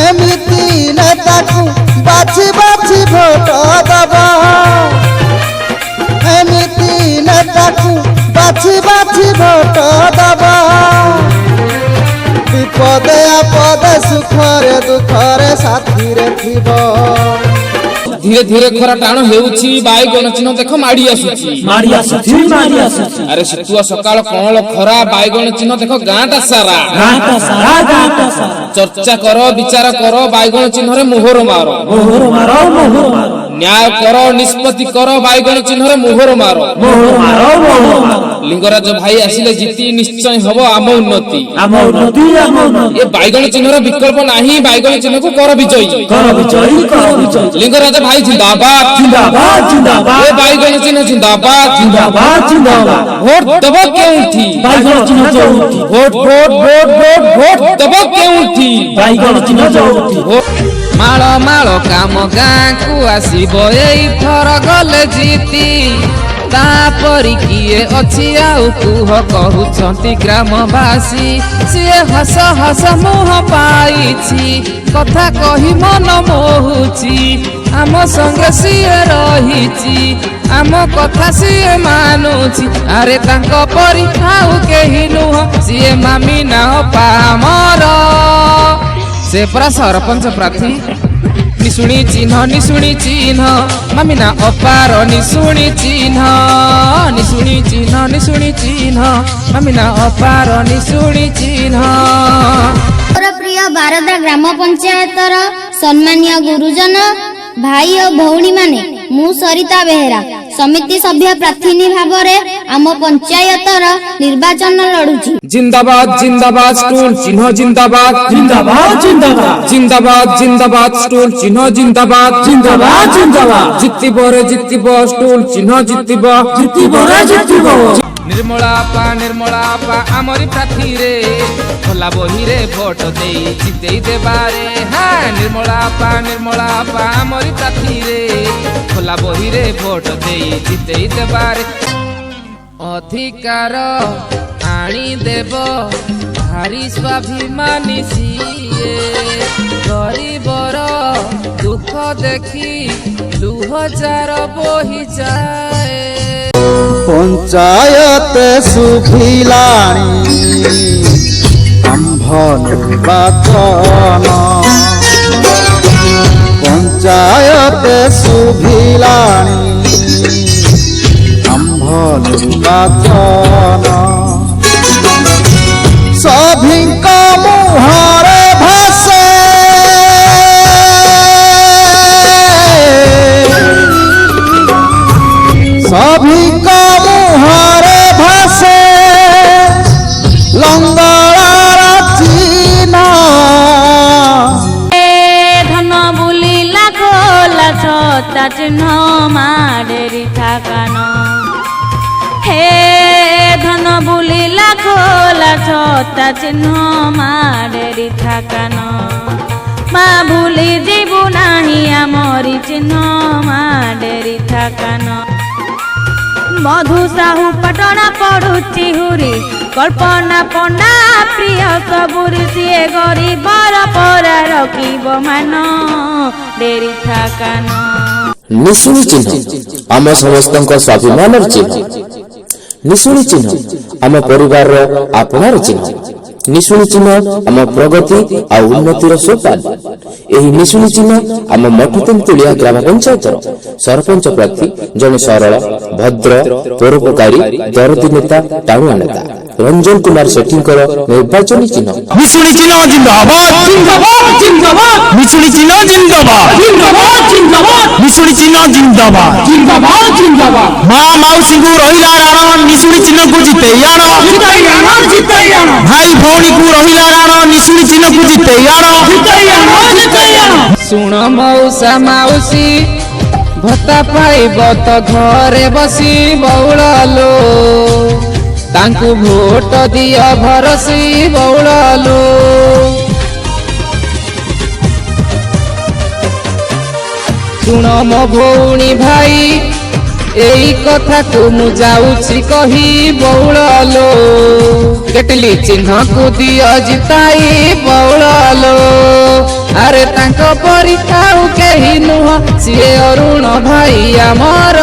एमिति नेता को बाछी बाछी भोट दबा एमिति नेता को बाछी बाछी भोट दबा विपदे आपदे सुखरे दुखरे साथी रे थिबो धीरे धीरे खरा टाण हेउछि बायगण चिन्ह देख माडी आसुछि अरे सितुआ सकाळ कोंळ खरा बायगण चिन्ह देख गांटा सारा चर्चा करो विचार करो बायगण चिन्ह रे मोहर मारो न्याय करो निष्पत्ति करो बायगण चिन्ह रे मोहर मारो लिंगराज भाई आसिले जीती निश्चय हबो आम उन्नति ये बायगण चिन्ह रे विकल्प नाही बायगण चिन्ह को कर विजयी लिंगराज भाई जिंदाबाद ये बायगण चिन्ह जिंदाबाद वोट दबो केउठी बायगण चिन्ह जोउठी वोट दबो केउठी बायगण चिन्ह जोउठी माळ माळ काम गाँ को आसीबो एई थर गले जीती तापरी किए अछि आउ कुह कहउछंती ग्रामवासी सिए हस हस मुह पाइछि कथा कहि मन मोहुछि आम संगे सिए रहिछि आम कथा सिए मानुछि अरे तांको परि आउ केहि नुह सिए मामी ना पामर से परा सरपंच प्रार्थी निशुणी चिन्ह मामिना अपार निशुणी चिन्ह मामिना अपार निशुणी चिन्ह। प्रिय बारदा ग्राम पंचायतर सम्मानीय गुरुजन भाई और भौणी माने मु सरिता बेहेरा समिति सभ्य प्रार्थी भाव आम पंचायतर निर्वाचन लड़ुची जिंदाबाद जिंदाबाद स्टूल चिन्ह जिंदाबाद स्टूल चिन्ह जिंदाबाद जितिबो स्टूल चिन्ह जितिबो निर्मला आमरी प्रार्थी रे खोला बही रे भोट दे जिते देबारे हाँ निर्मला आमरी प्रार्थी रे खोला बही रे भोट दे जिते देबारे अधिकार आनी देव भारी स्वाभिमानी सिए गरीबर दुख देखी लुहजार बोही जाए पंचायत सुखिलाणी आंभ निर्वाचन पंचायत सुखिलाणी आंभ निर्वाचन सभिंका मुहारे भाषे सभिंका मुहारे भाषे लंगड़ार चिन्ह धन बुलिला खोला छता चिन्ह माडेरी थाकान हे धन बुलिला खोला छता चिन्ह माडेरी थाकान मा भूली जीवु नाही आमरी चिन्ह माडेरी थाकान मधु साहू पटना पढ़ुची हुरी कल्पना पंडा प्रिय सबुरी सिए गरीबर परा रखिब मान डेरी थाकान निशुणी चिन्ह आम समस्त स्वाभिमान चिन्ह निशुणी चिन्ह आम परिवार आपणार चिन्ह निशुणी चिन्ह आम प्रगति आ उन्नतिर सोपान एही निशुणी चिन्ह आम मठुतेंतुलिया ग्राम पंचायतर सरपंच प्रार्थी जने सरल भद्र परोपकारी दरदी नेता टाणुआ नेता रंजन कुमार सेठींकर निर्वाचनी चिन्ह निशुणी चिन्ह जिंदाबाद निशुणी चिन्ह जिंदाबाद निशुणी चिन्ह जिंदाबाद माँ मौसी को रहिला राण निशुणी चिन्ह को जिते भाई भौणी को रहिला राण निशुणी चिन्ह को जिते सुन मौसा माउसी भत्ता पाइब तो घरे बसी बौड़ालो तांकु भोट दिया भरसी बौड़ालो सुन मो भौणी भाई एई कथा को मु जाउछि कही बौड़ालो केटली चिन्ह को दिया जिताई बौड़ालो अरे ପରି ଆଉ କେହି ନୁହଁ ସିଏ ଅରୁଣ ଭାଇ ଆମର